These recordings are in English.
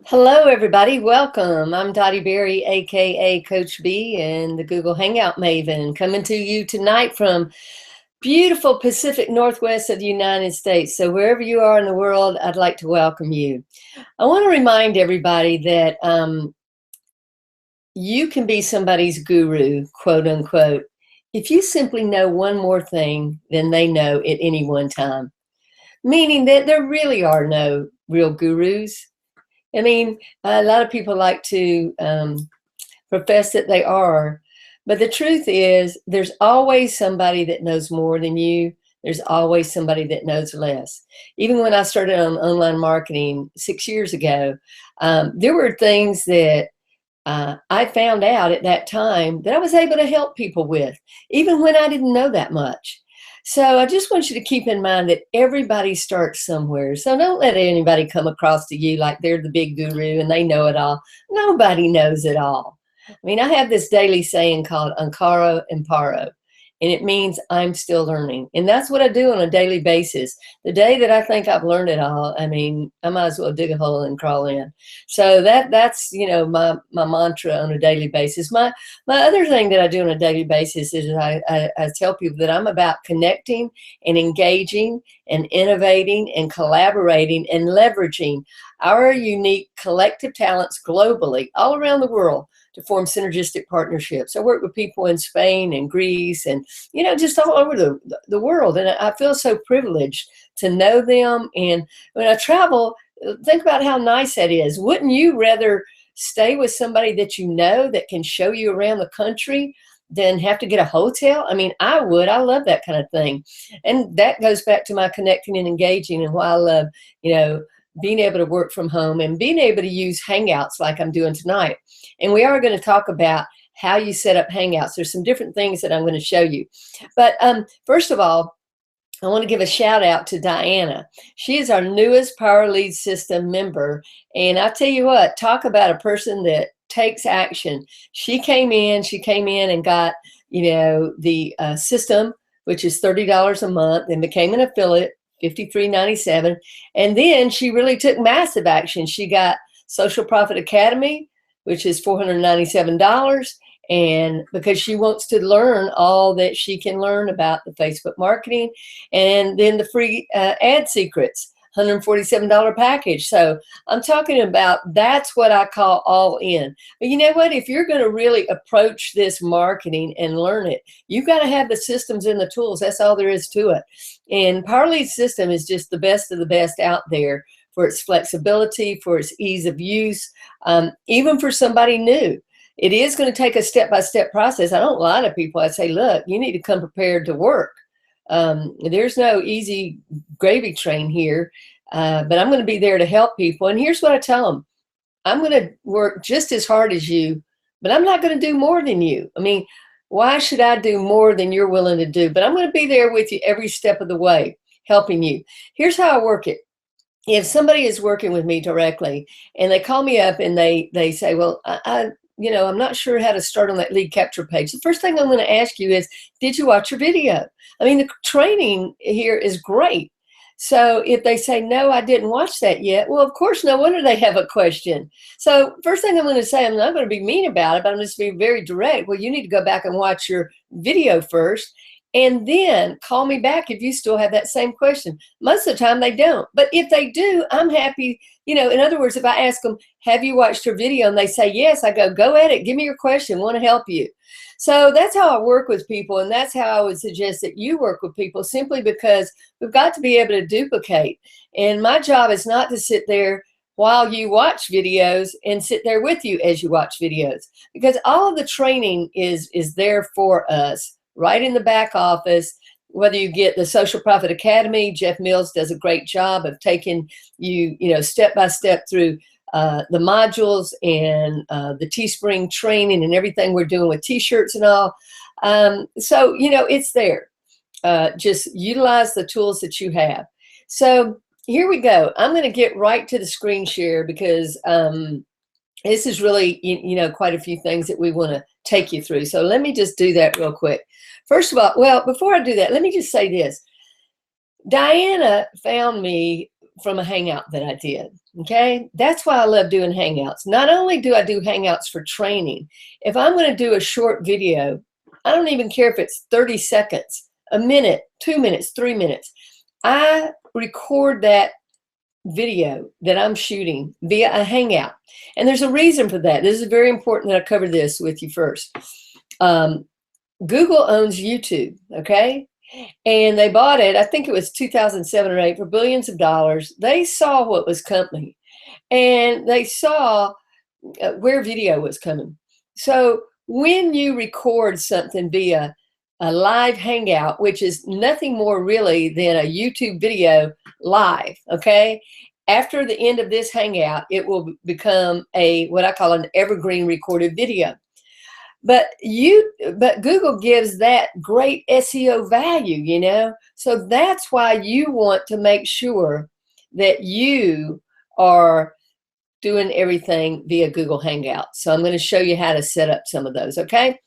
Hello, everybody. Welcome. I'm Dottie Berry, aka Coach B, and the Google Hangout Maven, coming to you tonight from beautiful Pacific Northwest of the United States. So wherever you are in the world, I'd like to welcome you. I want to remind everybody that you can be somebody's guru, quote unquote, if you simply know one more thing than they know at any one time, meaning that there really are no real gurus. I mean, a lot of people like to profess that they are, but the truth is there's always somebody that knows more than you. There's always somebody that knows less. Even when I started on online marketing 6 years ago, there were things that I found out at that time that I was able to help people with, even when I didn't know that much. So I just want you to keep in mind that everybody starts somewhere. So don't let anybody come across to you like they're the big guru and they know it all. Nobody knows it all. I mean, I have this daily saying called Ankara Imparo, and it means I'm still learning. And that's what I do on a daily basis. The day that I think I've learned it all, I mean, I might as well dig a hole and crawl in. So that's my mantra on a daily basis. My other thing that I do on a daily basis is I tell people that I'm about connecting and engaging and innovating and collaborating and leveraging our unique collective talents globally, all around the world, to form synergistic partnerships. I work with people in Spain and Greece and, just all over the world. And I feel so privileged to know them. And when I travel, think about how nice that is. Wouldn't you rather stay with somebody that you know that can show you around the country than have to get a hotel? I mean, I would. I love that kind of thing. And that goes back to my connecting and engaging and why I love, being able to work from home and being able to use Hangouts like I'm doing tonight. And we are going to talk about how you set up Hangouts. There's some different things that I'm going to show you. But first of all, I want to give a shout out to Diana. She is our newest Power Lead System member. And I tell you what, talk about a person that takes action. She came in and got, the system, which is $30 a month, and became an affiliate, $53.97. And then she really took massive action. She got Social Profit Academy, which is $497. And because she wants to learn all that she can learn about the Facebook marketing, and then the free ad secrets, $147 package. So I'm talking about, that's what I call all in. But you know what? If you're going to really approach this marketing and learn it, you've got to have the systems and the tools. That's all there is to it. And Power Lead System is just the best of the best out there for its flexibility, for its ease of use, even for somebody new. It is going to take a step-by-step process. I don't lie to people. I say, look, you need to come prepared to work. There's no easy gravy train here, but I'm going to be there to help people. And here's what I tell them. I'm going to work just as hard as you, but I'm not going to do more than you. I mean, why should I do more than you're willing to do? But I'm going to be there with you every step of the way, helping you. Here's how I work it. If somebody is working with me directly and they call me up and they say, well, I'm not sure how to start on that lead capture page. The first thing I'm going to ask you is, did you watch your video? I mean, the training here is great. So if they say, no, I didn't watch that yet, well, of course, no wonder they have a question. So first thing I'm going to say, I'm not going to be mean about it, but I'm just being very direct. Well, you need to go back and watch your video first, and then call me back if you still have that same question. Most of the time they don't. But if they do, I'm happy. In other words, if I ask them, have you watched your video? And they say, yes, I go at it. Give me your question. Want to help you. So that's how I work with people. And that's how I would suggest that you work with people, simply because we've got to be able to duplicate. And my job is not to sit there while you watch videos and sit there with you as you watch videos, because all of the training is there for us right in the back office. Whether you get the Social Profit Academy, Jeff Mills does a great job of taking you, step by step through the modules and the Teespring training and everything we're doing with T-shirts and all. So, it's there. Just utilize the tools that you have. So here we go. I'm going to get right to the screen share because this is really, quite a few things that we want to take you through. So let me just do that real quick. First of all, well, before I do that, let me just say this. Diana found me from a Hangout that I did, okay? That's why I love doing Hangouts. Not only do I do Hangouts for training, if I'm gonna do a short video, I don't even care if it's 30 seconds, a minute, 2 minutes, 3 minutes. I record that video that I'm shooting via a Hangout. And there's a reason for that. This is very important that I cover this with you first. Google owns YouTube, okay? And they bought it, I think it was 2007 or 8, for billions of dollars. They saw what was coming, and they saw where video was coming. So when you record something via a live Hangout, which is nothing more really than a YouTube video live, okay? After the end of this Hangout, it will become what I call an evergreen recorded video. But Google gives that great SEO value, you know? So that's why you want to make sure that you are doing everything via Google Hangouts. So I'm going to show you how to set up some of those, okay?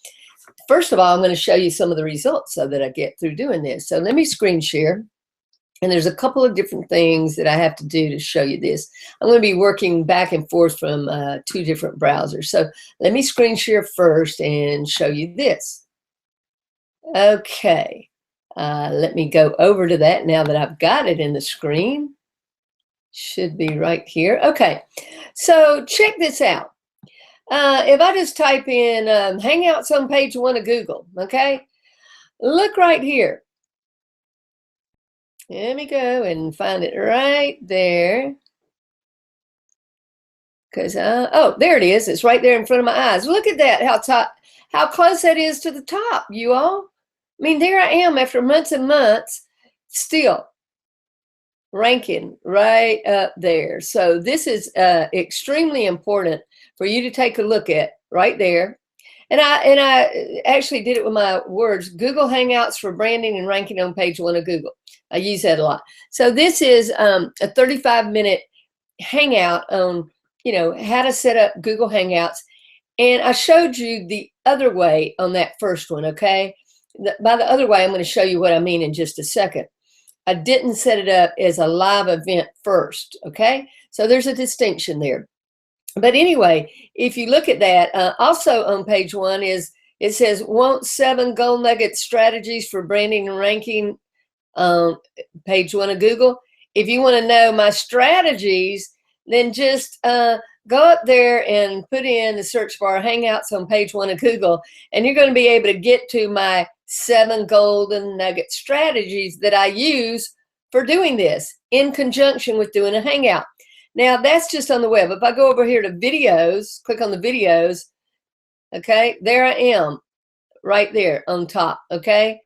First of all, I'm going to show you some of the results so that I get through doing this. So let me screen share. And there's a couple of different things that I have to do to show you this. I'm going to be working back and forth from 2 different browsers. So let me screen share first and show you this. Okay, let me go over to that now that I've got it in the screen. Should be right here. Okay, so check this out. If I just type in Hangouts on page 1 of Google, okay, look right here. Let me go and find it right there. Because, oh, there it is. It's right there in front of my eyes. Look at that, how close that is to the top, you all. I mean, there I am after months and months, still ranking right up there. So this is extremely important for you to take a look at right there. And I actually did it with my words, Google Hangouts for branding and ranking on page 1 of Google. I use that a lot. So this is a 35-minute hangout on, you know, how to set up Google Hangouts. And I showed you the other way on that first one, okay? By the other way, I'm going to show you what I mean in just a second. I didn't set it up as a live event first, okay? So there's a distinction there. But anyway, if you look at that, also on page 1 it says, want 7 gold nugget strategies for branding and ranking on page 1 of Google. If you want to know my strategies, then just go up there and put in the search bar Hangouts on page 1 of Google, and you're going to be able to get to my 7 golden nugget strategies that I use for doing this in conjunction with doing a Hangout. Now that's just on the web. If I go over here to videos, click on the videos, okay, there I am right there on top, okay,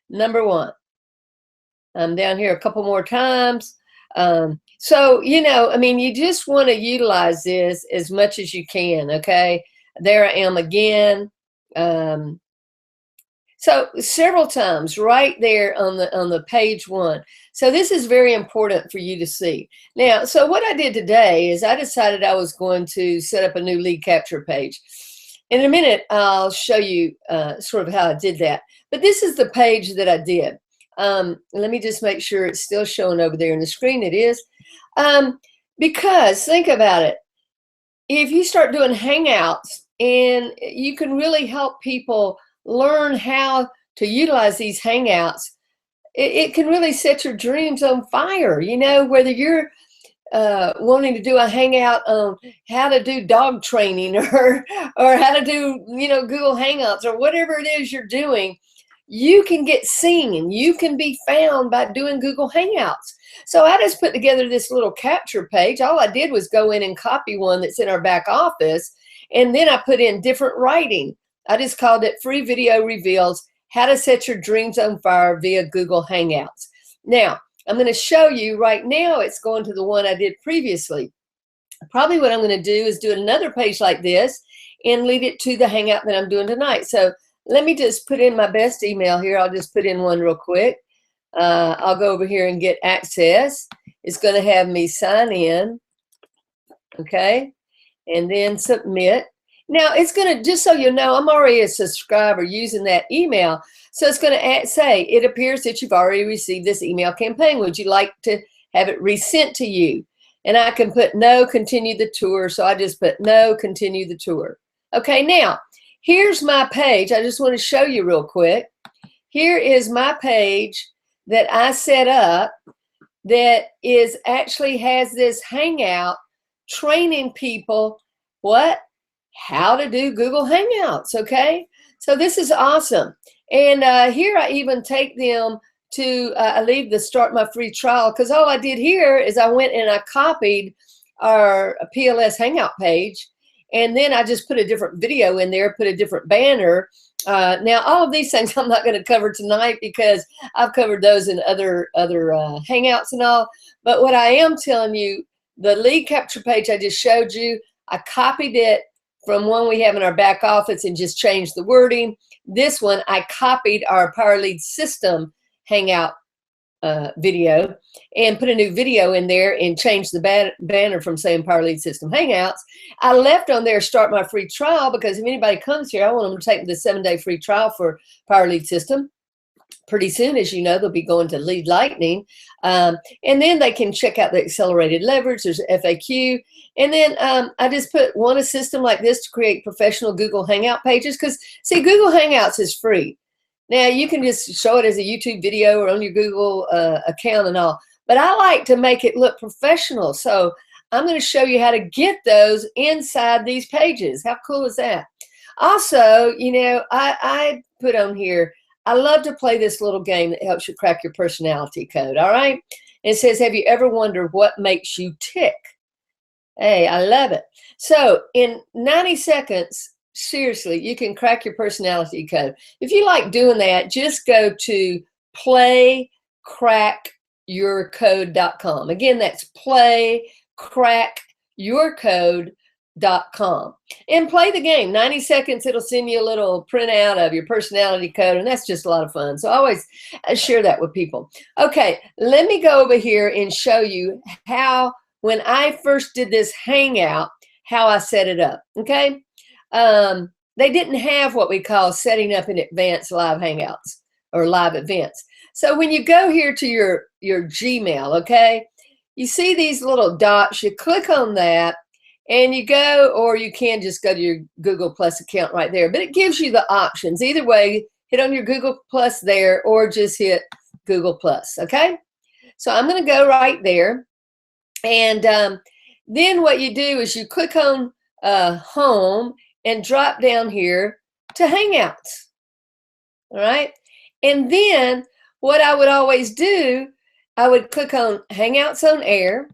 number 1. I'm down here a couple more times. So, you know, I mean, you just want to utilize this as much as you can, okay? There I am again. So several times right there on the page 1. So this is very important for you to see. Now, so what I did today is I decided I was going to set up a new lead capture page. In a minute, I'll show you sort of how I did that. But this is the page that I did. Let me just make sure it's still showing over there in the screen. It is. Because think about it. If you start doing Hangouts, and you can really help people learn how to utilize these Hangouts, it can really set your dreams on fire. You know, whether you're wanting to do a Hangout on how to do dog training or how to do, you know, Google Hangouts or whatever it is you're doing, you can get seen. You can be found by doing Google Hangouts. So I just put together this little capture page. All I did was go in and copy one that's in our back office, and then I put in different writing. I just called it Free Video Reveals How to Set Your Dreams on Fire via Google Hangouts. Now, I'm going to show you right now, it's going to the one I did previously. Probably what I'm going to do is do another page like this and lead it to the Hangout that I'm doing tonight. So let me just put in my best email here. I'll just put in one real quick. I'll go over here and get access. It's going to have me sign in, okay, and then submit. Now, it's going to, just so you know, I'm already a subscriber using that email. So it's going to say, it appears that you've already received this email campaign. Would you like to have it resent to you. And I can put no, continue the tour. So I just put no, continue the tour. Okay, now here's my page. I just want to show you real quick. Here is my page that I set up that is actually has this Hangout training people what? How to do Google Hangouts, okay? So this is awesome. And here I even take them to, I leave the start my free trial, because all I did here is I went and I copied our PLS Hangout page, and then I just put a different video in there, put a different banner. Now, all of these things I'm not going to cover tonight because I've covered those in other Hangouts and all. But what I am telling you, the lead capture page I just showed you, I copied it from one we have in our back office and just changed the wording. This one, I copied our Power Lead System Hangout video and put a new video in there and changed the banner from saying Power Lead System Hangouts. I left on there start my free trial, because if anybody comes here, I want them to take the 7-day free trial for Power Lead System. Pretty soon, as you know, they'll be going to Lead Lightning. And then they can check out the accelerated leverage. There's an FAQ. And then I just want a system like this to create professional Google Hangout pages. Because, see, Google Hangouts is free. Now, you can just show it as a YouTube video or on your Google account and all. But I like to make it look professional. So I'm going to show you how to get those inside these pages. How cool is that? Also, you know, I put on here, I love to play this little game that helps you crack your personality code, all right? And it says, have you ever wondered what makes you tick? Hey, I love it. So in 90 seconds, seriously, you can crack your personality code. If you like doing that, just go to playcrackyourcode.com. Again, that's playcrackyourcode.com and play the game. 90 seconds, it'll send you a little printout of your personality code, and that's just a lot of fun. So I always share that with people. Okay, let me go over here and show you how, when I first did this Hangout, how I set it up, okay? They didn't have what we call setting up in advance live Hangouts or live events. So when you go here to your Gmail, okay, you see these little dots, you click on that, and you go, or you can just go to your Google Plus account right there. But it gives you the options. Either way, hit on your Google Plus there, or just hit Google Plus, okay? So I'm going to go right there. And then what you do is you click on Home and drop down here to Hangouts, all right? And then what I would always do, I would click on Hangouts on Air.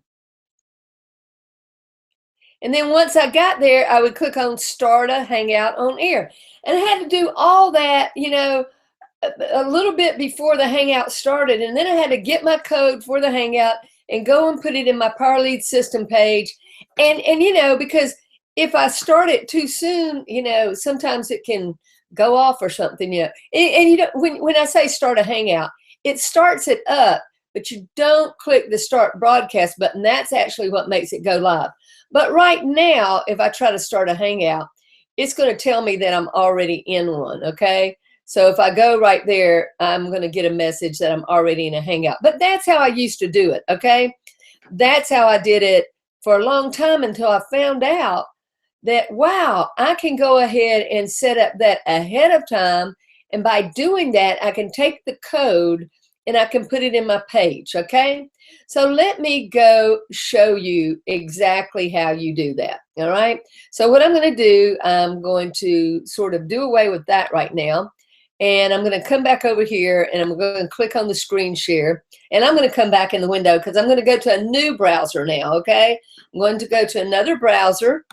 And then once I got there, I would click on Start a Hangout on Air. And I had to do all that, you know, a little bit before the Hangout started. And then I had to get my code for the Hangout and go and put it in my Power Lead System page. And you know, because if I start it too soon, you know, sometimes it can go off or something, you know. And you know, when I say start a Hangout, it starts it up, but you don't click the Start Broadcast button. That's actually what makes it go live. But right now, if I try to start a Hangout, it's going to tell me that I'm already in one, okay? So if I go right there, I'm going to get a message that I'm already in a Hangout. But that's how I used to do it, okay? That's how I did it for a long time, until I found out that, wow, I can go ahead and set up that ahead of time. And by doing that, I can take the code and I can put it in my page, okay? So let me go show you exactly how you do that, all right? So what I'm going to do, I'm going to sort of do away with that right now. And I'm going to come back over here, and I'm going to click on the screen share. And I'm going to come back in the window because I'm going to go to a new browser now, okay? I'm going to go to another browser,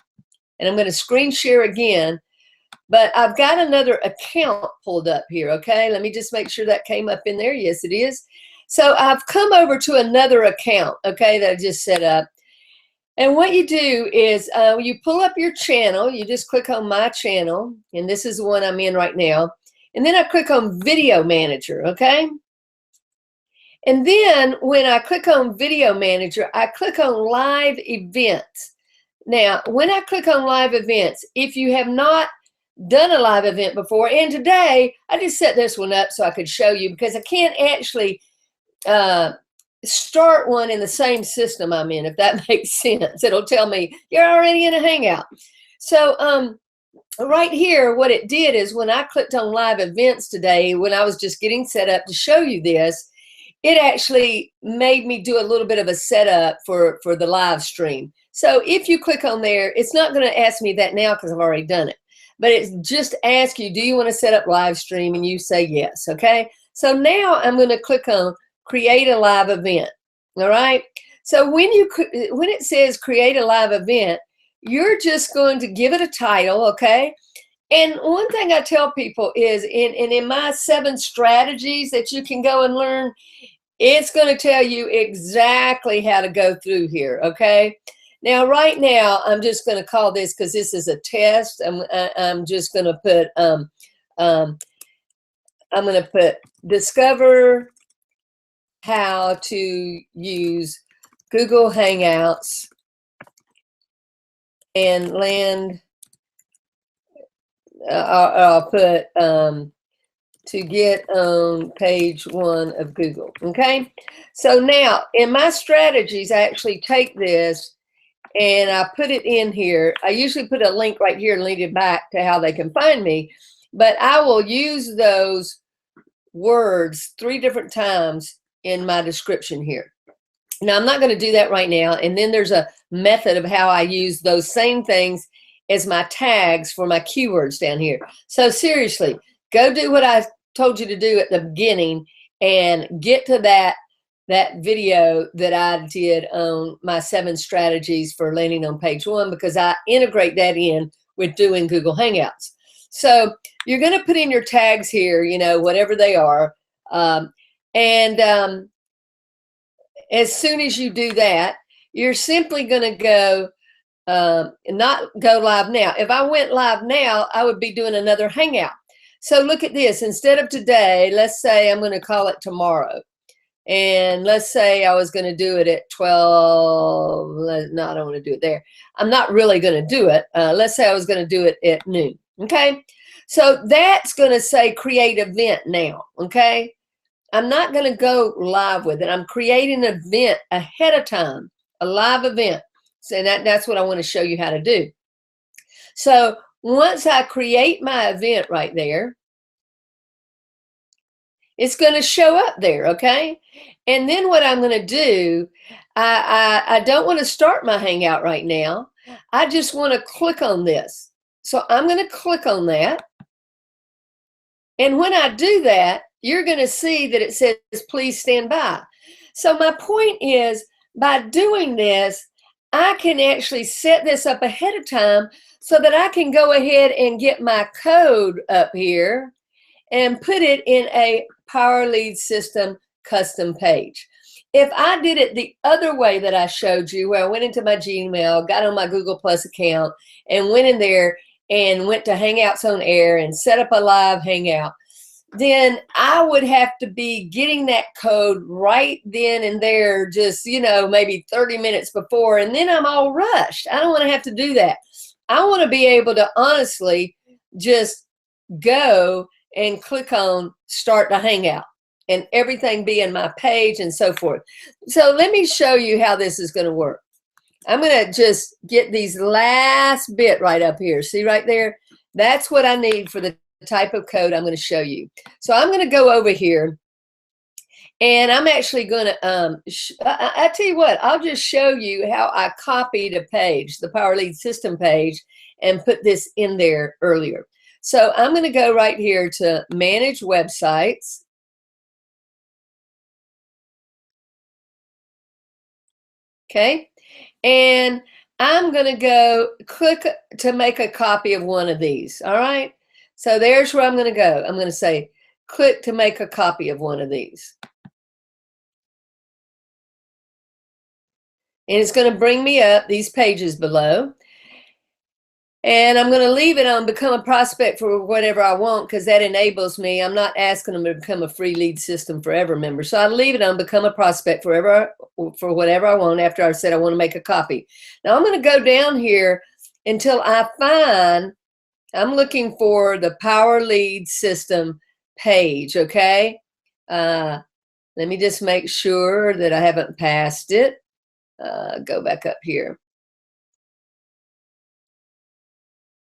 and I'm going to screen share again. But I've got another account pulled up here, okay? Let me just make sure that came up in there. Yes, it is. So I've come over to another account, okay, that I just set up. And what you do is you pull up your channel. You just click on My Channel, and this is the one I'm in right now. And then I click on Video Manager, okay? And then when I click on Video Manager, I click on Live Events. Now, when I click on Live Events, if you have not done a live event before, and today I just set this one up so I could show you, because I can't actually start one in the same system I'm in, if that makes sense. It'll tell me you're already in a Hangout. So right here, what it did is when I clicked on live events today, when I was just getting set up to show you this, it actually made me do a little bit of a setup for the live stream. So if you click on there, it's not going to ask me that now because I've already done it. But it just asks you, do you want to set up live stream? And you say yes, okay? So now I'm going to click on create a live event, all right? So when it says create a live event, you're just going to give it a title, okay? And one thing I tell people is in my 7 strategies that you can go and learn, it's going to tell you exactly how to go through here, okay? Now, right now, I'm just going to call this, because this is a test, I'm just going to put, I'm going to put discover how to use Google Hangouts and land, I'll put to get on page 1 of Google, okay? So now, in my strategies, I actually take this and I put it in here. I usually put a link right here and lead it back to how they can find me, but I will use those words 3 different times in my description here. Now, I'm not going to do that right now. And then there's a method of how I use those same things as my tags for my keywords down here. So seriously, go do what I told you to do at the beginning and get to that video that I did on my 7 strategies for landing on page 1, because I integrate that in with doing Google Hangouts. So you're going to put in your tags here, you know, whatever they are. As soon as you do that, you're simply going to go, not go live now. If I went live now, I would be doing another Hangout. So look at this. Instead of today, let's say I'm going to call it tomorrow. And let's say I was going to do it at 12. No, I don't want to do it there. I'm not really going to do it. Let's say I was going to do it at noon. Okay. So that's going to say create event now. Okay. I'm not going to go live with it. I'm creating an event ahead of time, a live event. So that's what I want to show you how to do. So once I create my event right there, it's going to show up there, okay? And then what I'm going to do, I don't want to start my Hangout right now. I just want to click on this. So I'm going to click on that. And when I do that, you're going to see that it says, please stand by. So my point is, by doing this, I can actually set this up ahead of time so that I can go ahead and get my code up here and put it in a Power Lead System custom page. If I did it the other way that I showed you, where I went into my Gmail, got on my Google Plus account, and went in there and went to Hangouts on Air and set up a live Hangout, then I would have to be getting that code right then and there, just, you know, maybe 30 minutes before, and then I'm all rushed. I don't want to have to do that. I want to be able to honestly just go and click on start the Hangout and everything be in my page and so forth. So let me show you how this is going to work. I'm going to just get these last bit right up here. See right there? That's what I need for the type of code I'm going to show you. So I'm going to go over here, and I'm actually going to, I tell you what, I'll just show you how I copied a page, the Power Lead System page, and put this in there earlier. So I'm going to go right here to Manage Websites. Okay. And I'm going to go click to make a copy of one of these. All right. So there's where I'm going to go. I'm going to say, click to make a copy of one of these. And it's going to bring me up these pages below. And I'm going to leave it on become a prospect for whatever I want, because that enables me. I'm not asking them to become a free lead system forever member. So I leave it on become a prospect forever for whatever I want after I said I want to make a copy. Now I'm going to go down here until I find, I'm looking for the Power Lead System page, okay? Let me just make sure that I haven't passed it. Go back up here.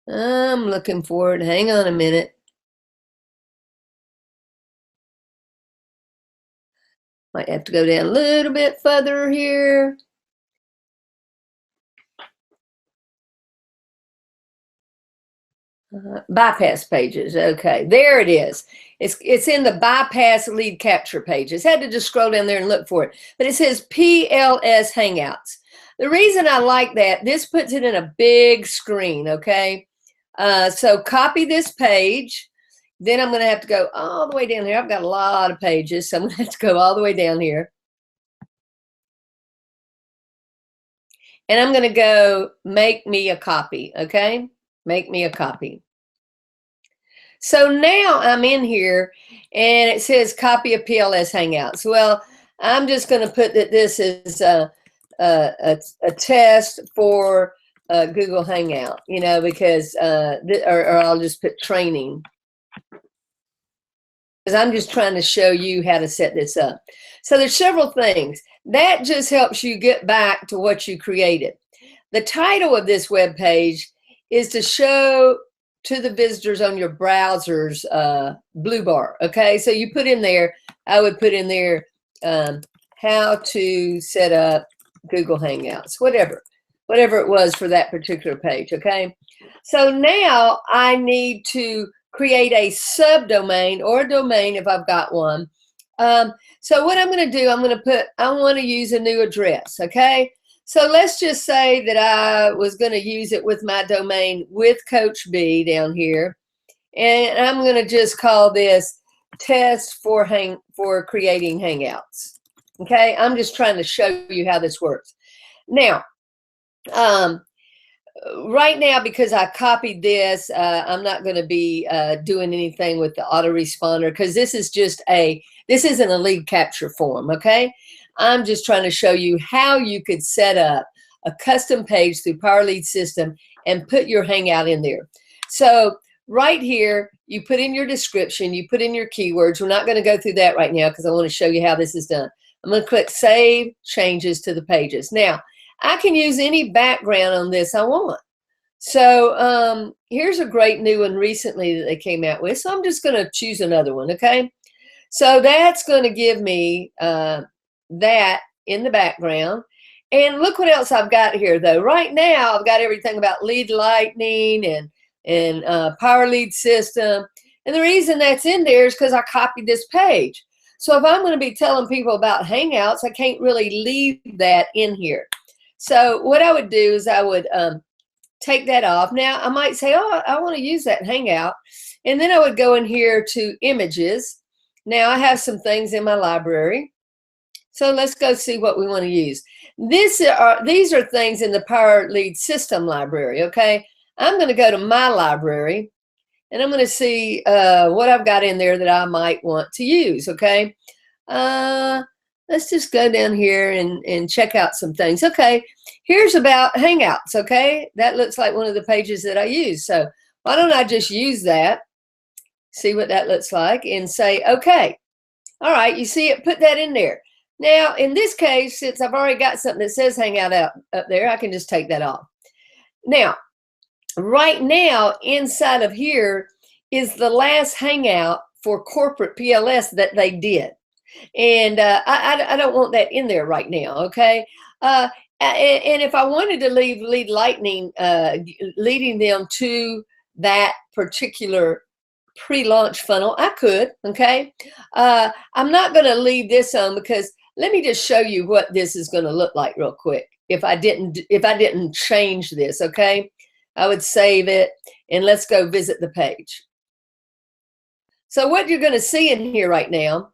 I'm looking for it. Hang on a minute. Might have to go down a little bit further here. Bypass pages. Okay, there it is. It's in the bypass lead capture pages. Had to just scroll down there and look for it. But it says PLS Hangouts. The reason I like that, this puts it in a big screen, okay? So copy this page. Then I'm going to have to go all the way down here. I've got a lot of pages, so I'm going to have to go all the way down here. And I'm going to go make me a copy, okay? Make me a copy. So now I'm in here and it says copy of PLS Hangouts. Well, I'm just going to put that this is a test for Google Hangout, you know, because, or I'll just put training. Because I'm just trying to show you how to set this up. So there's several things. That just helps you get back to what you created. The title of this web page is to show to the visitors on your browser's blue bar. Okay, so you put in there, I would put in there how to set up Google Hangouts, whatever it was for that particular page. Okay, so now I need to create a subdomain or a domain if I've got one. So what I'm going to do, I'm going to put, I want to use a new address. Okay, so let's just say that I was going to use it with my domain with Coach B down here, and I'm going to just call this test for creating Hangouts. Okay, I'm just trying to show you how this works. Now, right now, because I copied this, I'm not going to be doing anything with the autoresponder because this is just this isn't a lead capture form, okay? I'm just trying to show you how you could set up a custom page through Power Lead System and put your Hangout in there. So right here, you put in your description, you put in your keywords. We're not going to go through that right now because I want to show you how this is done. I'm going to click Save Changes to the Pages. Now, I can use any background on this I want. So here's a great new one recently that they came out with. So I'm just going to choose another one, okay? So that's going to give me that in the background. And look what else I've got here, though. Right now, I've got everything about lead lightning and Power Lead System. And the reason that's in there is because I copied this page. So if I'm going to be telling people about Hangouts, I can't really leave that in here. So what I would do is I would take that off. Now, I might say, oh, I want to use that Hangout. And then I would go in here to Images. Now, I have some things in my library. So let's go see what we want to use. These are things in the Power Lead System library, okay? I'm going to go to my library, and I'm going to see what I've got in there that I might want to use, okay? Let's just go down here and check out some things. Okay, here's about Hangouts, okay? That looks like one of the pages that I use. So why don't I just use that, see what that looks like, and say, okay. All right, you see it, put that in there. Now, in this case, since I've already got something that says Hangout up there, I can just take that off. Now, right now, inside of here is the last Hangout for corporate PLS that they did. And I don't want that in there right now, okay? And if I wanted to leave lead lightning, leading them to that particular pre-launch funnel, I could, okay? I'm not going to leave this on because let me just show you what this is going to look like real quick. If I didn't change this, okay? I would save it and let's go visit the page. So what you're going to see in here right now.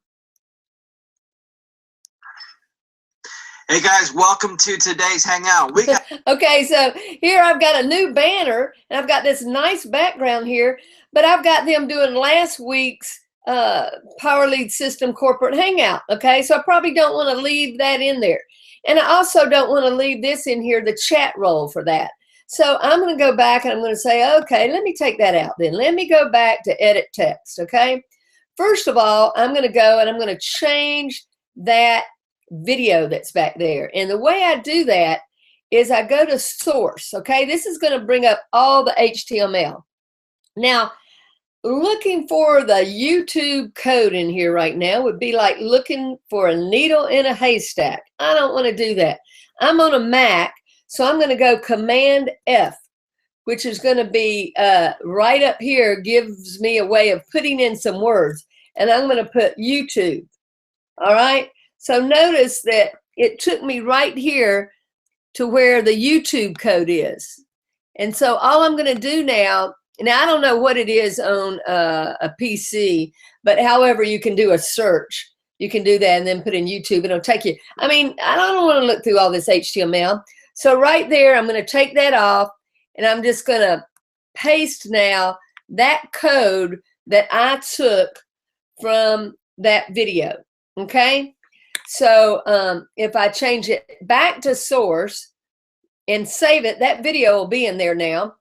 Hey guys, welcome to today's Hangout. We got okay, so here I've got a new banner and I've got this nice background here, but I've got them doing last week's Power Lead System corporate Hangout. Okay, so I probably don't want to leave that in there. And I also don't want to leave this in here, the chat role for that. So I'm going to go back and I'm going to say, okay, let me take that out then. Let me go back to edit text, okay? First of all, I'm going to go and I'm going to change that video that's back there. And the way I do that is I go to source, okay? This is going to bring up all the HTML. Now, looking for the YouTube code in here right now would be like looking for a needle in a haystack. I don't want to do that. I'm on a Mac, so I'm going to go Command F, which is going to be right up here, gives me a way of putting in some words. And I'm going to put YouTube. All right. So notice that it took me right here to where the YouTube code is. And so all I'm going to do now I don't know what it is on a PC, but however you can do a search, you can do that and then put in YouTube. It'll take you. I mean, I don't want to look through all this HTML. So right there, I'm going to take that off, and I'm just going to paste now that code that I took from that video. Okay. So if I change it back to source and save it, that video will be in there now.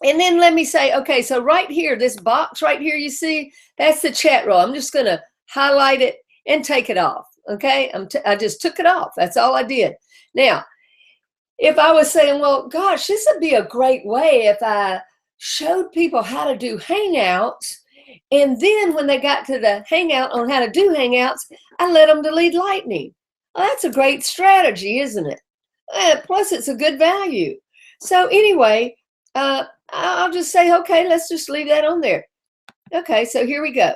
And then let me say, okay, so right here, this box right here, you see, that's the chat roll. I'm just going to highlight it and take it off. Okay. I just took it off. That's all I did. Now, if I was saying, well, gosh, this would be a great way if I showed people how to do Hangouts. And then when they got to the Hangout on how to do Hangouts, I let them delete Lightning. Well, that's a great strategy, isn't it? Plus, it's a good value. So anyway, I'll just say, okay, let's just leave that on there. Okay, so here we go.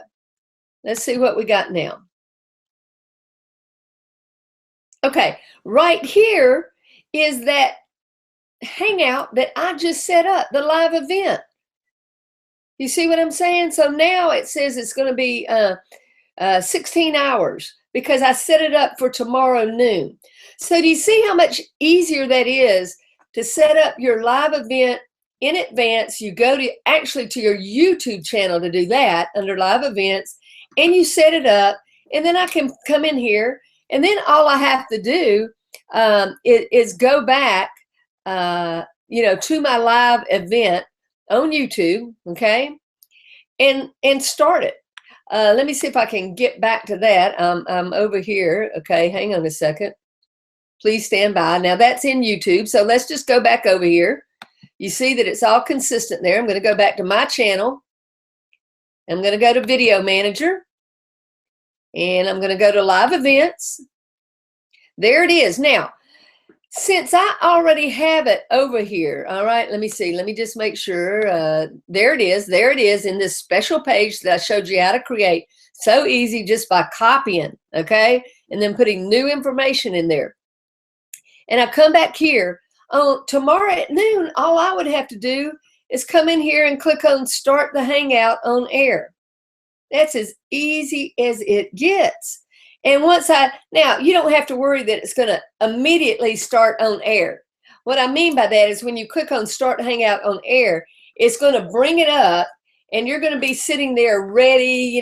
Let's see what we got now. Okay, right here is that Hangout that I just set up, the live event. You see what I'm saying? So now it says it's going to be 16 hours because I set it up for tomorrow noon. So do you see how much easier that is to set up your live event in advance? You go to actually to your YouTube channel to do that under live events, and you set it up, and then I can come in here, and then all I have to do is go back, to my live event on YouTube, okay, and start it. Let me see if I can get back to that. I'm over here. Okay, hang on a second. Please stand by. Now that's in YouTube, so let's just go back over here. You see that it's all consistent there. I'm going to go back to my channel. I'm going to go to Video Manager. And I'm going to go to Live Events. There it is. Now, since I already have it over here, all right, let me see. Let me just make sure. There it is. There it is in this special page that I showed you how to create. So easy just by copying, okay, and then putting new information in there. And I come back here. Tomorrow at noon, all I would have to do is come in here and click on Start the Hangout on Air. That's as easy as it gets. And now you don't have to worry that it's going to immediately start on air. What I mean by that is when you click on Start Hangout on Air, it's going to bring it up and you're going to be sitting there ready,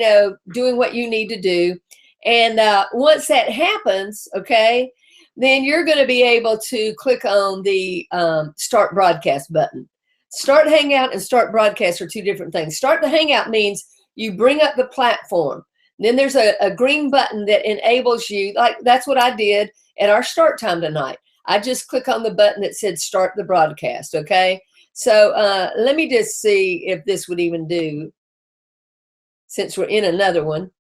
doing what you need to do. And once that happens, okay, then you're going to be able to click on the Start Broadcast button. Start Hangout and Start Broadcast are two different things. Start the Hangout means you bring up the platform. Then there's a green button that enables you, like that's what I did at our start time tonight. I just click on the button that said Start the Broadcast, okay? So let me just see if this would even do, since we're in another one.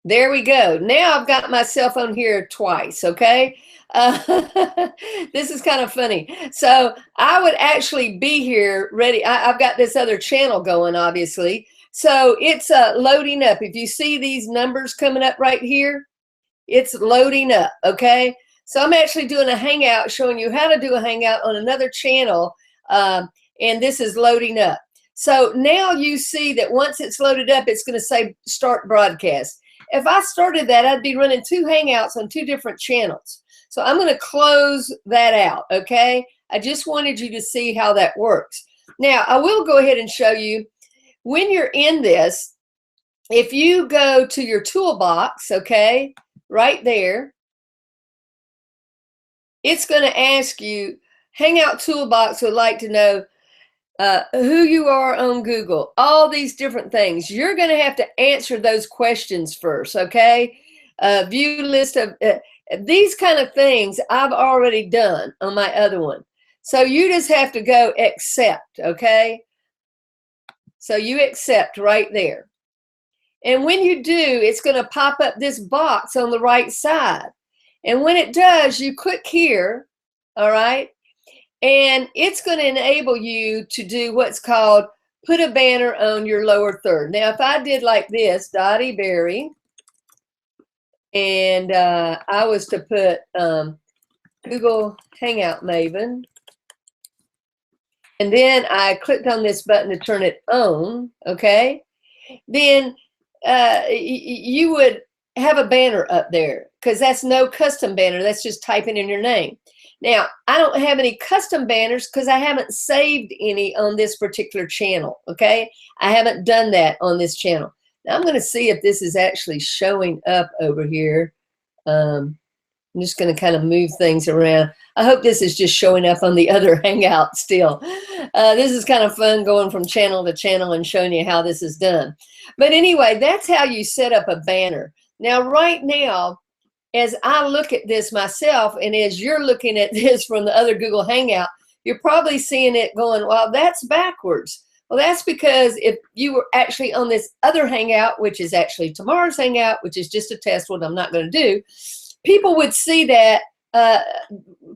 There we go. Now I've got myself on here twice, okay? This is kind of funny. So I would actually be here ready. I've got this other channel going, obviously. So it's loading up. If you see these numbers coming up right here, it's loading up, okay? So I'm actually doing a Hangout, showing you how to do a Hangout on another channel, and this is loading up. So now you see that once it's loaded up, it's going to say Start Broadcast. If I started that, I'd be running two Hangouts on two different channels. So I'm going to close that out, okay? I just wanted you to see how that works. Now, I will go ahead and show you, when you're in this, if you go to your toolbox, okay, right there, it's going to ask you, Hangout Toolbox would like to know who you are on Google, all these different things. You're going to have to answer those questions first, okay? View list of these kind of things I've already done on my other one. So you just have to go accept, okay? So you accept right there. And when you do, it's going to pop up this box on the right side. And when it does, you click here, all right? And it's going to enable you to do what's called put a banner on your lower third. Now, if I did like this, Dottie Berry, and I was to put Google Hangout Maven, and then I clicked on this button to turn it on, okay, then you would have a banner up there, because that's no custom banner. That's just typing in your name. Now, I don't have any custom banners because I haven't saved any on this particular channel, okay? I haven't done that on this channel. Now, I'm going to see if this is actually showing up over here. I'm just going to kind of move things around. I hope this is just showing up on the other Hangout still. This is kind of fun going from channel to channel and showing you how this is done. But anyway, that's how you set up a banner. Now, right now, as I look at this myself, and as you're looking at this from the other Google Hangout, you're probably seeing it going, well, that's backwards. Well, that's because if you were actually on this other Hangout, which is actually tomorrow's Hangout, which is just a test one I'm not going to do, people would see that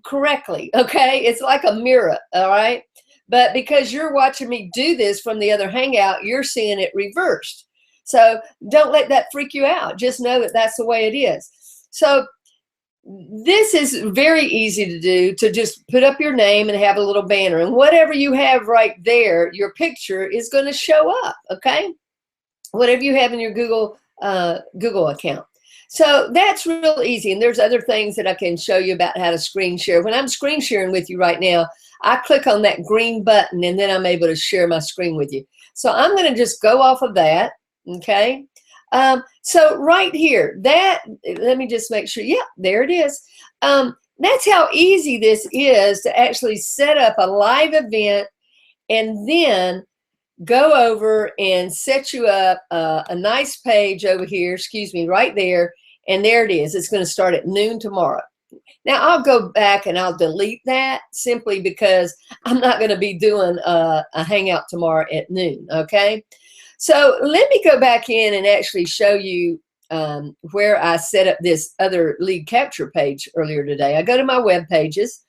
correctly, okay? It's like a mirror, all right? But because you're watching me do this from the other Hangout, you're seeing it reversed. So don't let that freak you out. Just know that that's the way it is. So this is very easy to do, to just put up your name and have a little banner. And whatever you have right there, your picture is going to show up, okay? Whatever you have in your Google account. So that's real easy. And there's other things that I can show you about how to screen share. When I'm screen sharing with you right now, I click on that green button and then I'm able to share my screen with you. So I'm going to just go off of that, okay? So right here, let me just make sure, yeah, there it is. That's how easy this is to actually set up a live event and then go over and set you up a nice page over here, excuse me, right there, and there it is. It's going to start at noon tomorrow. Now, I'll go back and I'll delete that simply because I'm not going to be doing a Hangout tomorrow at noon, okay? So let me go back in and actually show you where I set up this other lead capture page earlier today. I go to my web pages,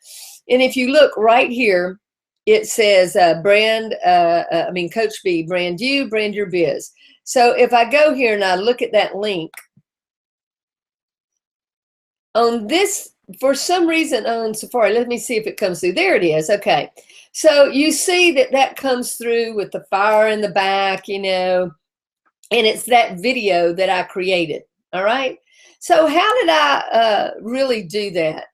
and if you look right here, it says Coach B, brand you, brand your biz. So if I go here and I look at that link, on this, for some reason on Safari, let me see if it comes through. There it is. Okay. So you see that comes through with the fire in the back, you know, and it's that video that I created. All right. So how did I really do that?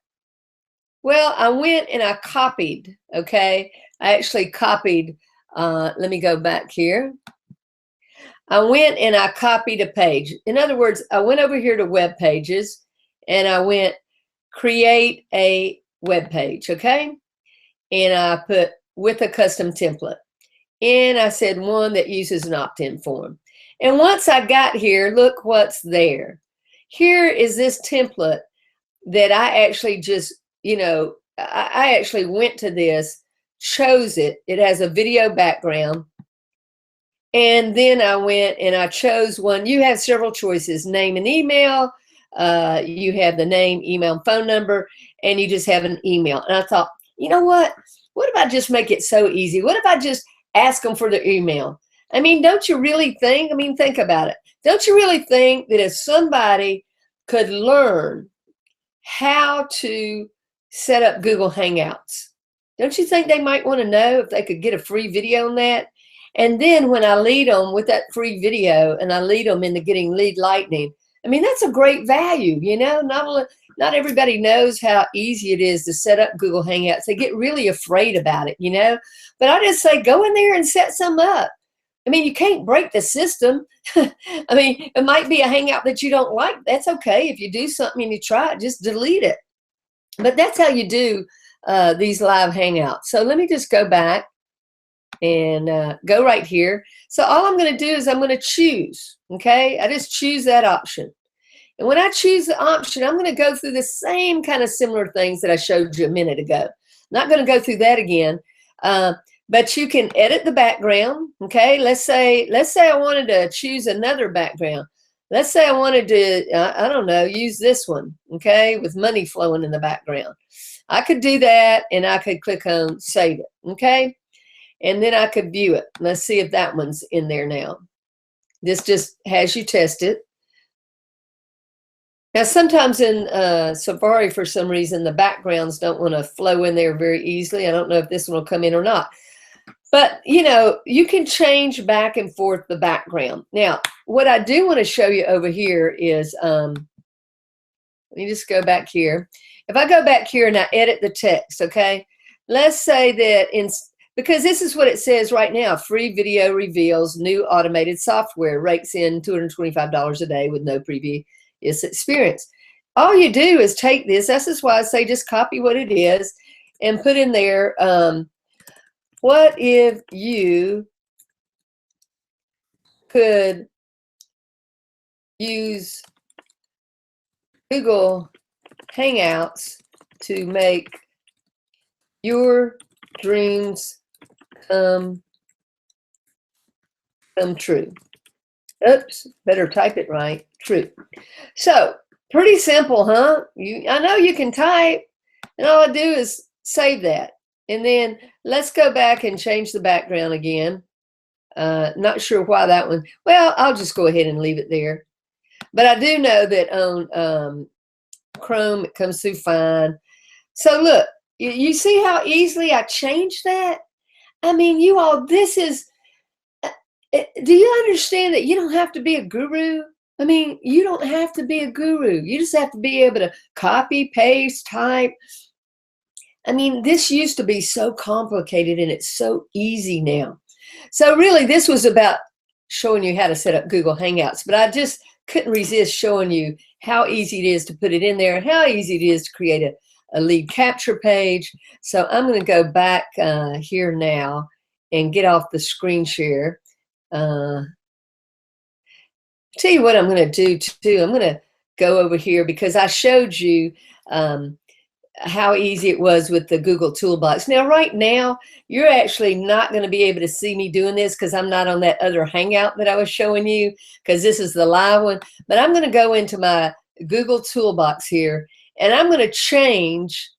Well, I went and I copied. Okay. I actually copied. Let me go back here. I went and I copied a page. In other words, I went over here to web pages and I went create a web page. Okay. And I put with a custom template. And I said one that uses an opt-in form. And once I got here, look what's there. Here is this template that I actually just, you know, I actually went to this, chose it. It has a video background. And then I went and I chose one. You have several choices, name and email. You have the name, email, and phone number, and you just have an email. And I thought, you know what? What if I just make it so easy? What if I just ask them for their email? I mean, don't you really think, think about it. Don't you really think that if somebody could learn how to set up Google Hangouts, don't you think they might want to know if they could get a free video on that? And then when I lead them with that free video and I lead them into getting lead lightning, that's a great value, you know. Not everybody knows how easy it is to set up Google Hangouts. They get really afraid about it, you know. But I just say, go in there and set some up. You can't break the system. It might be a Hangout that you don't like. That's okay. If you do something and you try it, just delete it. But that's how you do these live Hangouts. So let me just go back. and go right here. So all I'm going to do is I'm going to choose, okay? I just choose that option. And when I choose the option, I'm going to go through the same kind of similar things that I showed you a minute ago. Not going to go through that again, but you can edit the background, okay? Let's say I wanted to choose another background. Let's say I wanted to, I don't know, use this one, okay, with money flowing in the background. I could do that, and I could click on Save It, okay? And then I could view it. Let's see if that one's in there now. This just has you test it. Now, sometimes in Safari, for some reason, the backgrounds don't want to flow in there very easily. I don't know if this one will come in or not. But, you know, you can change back and forth the background. Now, what I do want to show you over here is, let me just go back here. If I go back here and I edit the text, okay, let's say that because this is what it says right now, free video reveals new automated software, rakes in $225 a day with no previous experience. All you do is take this. This is why I say just copy what it is and put in there, what if you could use Google Hangouts to make your dreams come true. Oops, better type it right. True. So pretty simple, huh? I know you can type, and all I do is save that. And then let's go back and change the background again. Not sure why that one. Well, I'll just go ahead and leave it there. But I do know that on Chrome, it comes through fine. So look, you see how easily I changed that? I mean, you all, this is, do you understand that you don't have to be a guru? I mean, you don't have to be a guru. You just have to be able to copy, paste, type. I mean, this used to be so complicated, and it's so easy now. So really, this was about showing you how to set up Google Hangouts, but I just couldn't resist showing you how easy it is to put it in there and how easy it is to create a lead capture page. So I'm going to go back here now and get off the screen share. Tell you what I'm going to do too. I'm going to go over here because I showed you how easy it was with the Google Toolbox. Now, right now, you're actually not going to be able to see me doing this because I'm not on that other Hangout that I was showing you, because this is the live one. But I'm going to go into my Google Toolbox here, and I'm going to change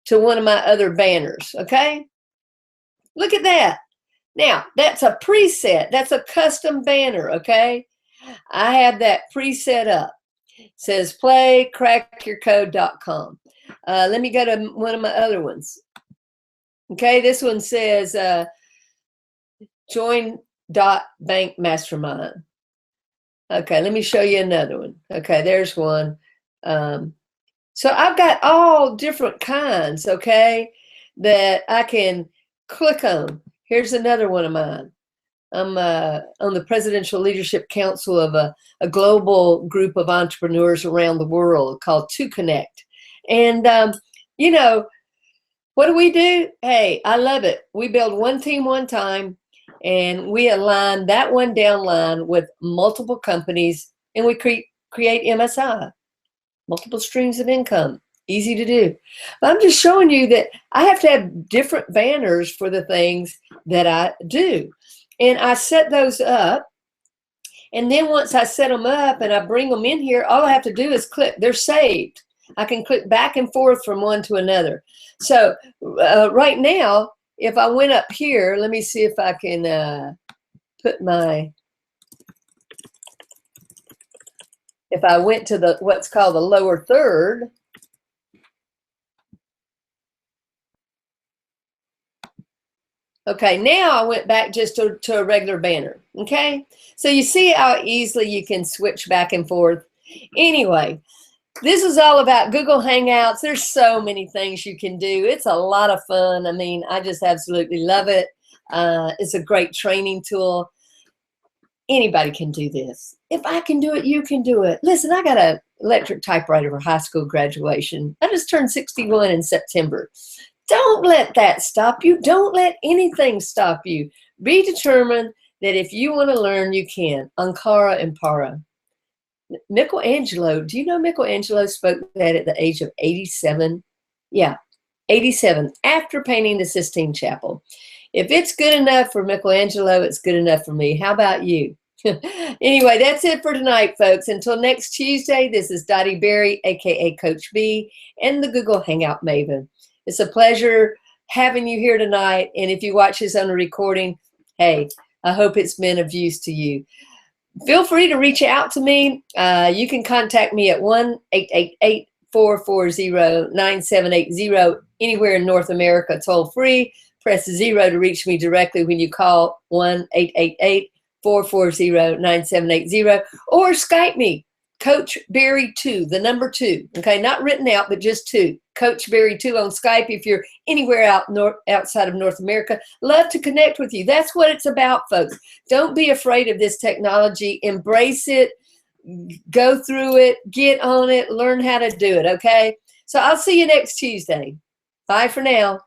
to one of my other banners, okay? Look at that. Now, that's a preset. That's a custom banner, okay? I have that preset up. It says playcrackyourcode.com. Let me go to one of my other ones. Okay, this one says join.bank mastermind. Okay, let me show you another one. Okay, there's one. So I've got all different kinds, okay, that I can click on. Here's another one of mine. I'm on the Presidential Leadership Council of a global group of entrepreneurs around the world called To Connect. And, you know, what do? Hey, I love it. We build one team one time, and we align that one downline with multiple companies, and we create MSI, multiple streams of income. Easy to do. But I'm just showing you that I have to have different banners for the things that I do. And I set those up. And then once I set them up and I bring them in here, all I have to do is click. They're saved. I can click back and forth from one to another. So right now, if I went up here, let me see if I can put my, if I went to the what's called the lower third, okay, now I went back just to a regular banner, okay? So you see how easily you can switch back and forth. Anyway, this is all about Google Hangouts. There's so many things you can do. It's a lot of fun. I mean, I just absolutely love it. It's a great training tool. Anybody can do this. If I can do it, you can do it. Listen, I got an electric typewriter for high school graduation. I just turned 61 in September. Don't let that stop you. Don't let anything stop you. Be determined that if you want to learn, you can. Ankara and Para. Michelangelo, do you know Michelangelo spoke that at the age of 87? Yeah, 87, after painting the Sistine Chapel. If it's good enough for Michelangelo, it's good enough for me. How about you? Anyway, that's it for tonight, folks. Until next Tuesday, this is Dottie Berry, aka Coach B, and the Google Hangout Maven. It's a pleasure having you here tonight. And if you watch this on a recording, hey, I hope it's been of use to you. Feel free to reach out to me. You can contact me at 1-888-440-9780 anywhere in North America, toll free. Press 0 to reach me directly when you call 1-888-440-9780, or Skype me, Coach Berry 2, the number 2. Okay, not written out, but just 2. Coach Berry 2 on Skype if you're anywhere outside of North America. Love to connect with you. That's what it's about, folks. Don't be afraid of this technology. Embrace it. Go through it. Get on it. Learn how to do it, okay? So I'll see you next Tuesday. Bye for now.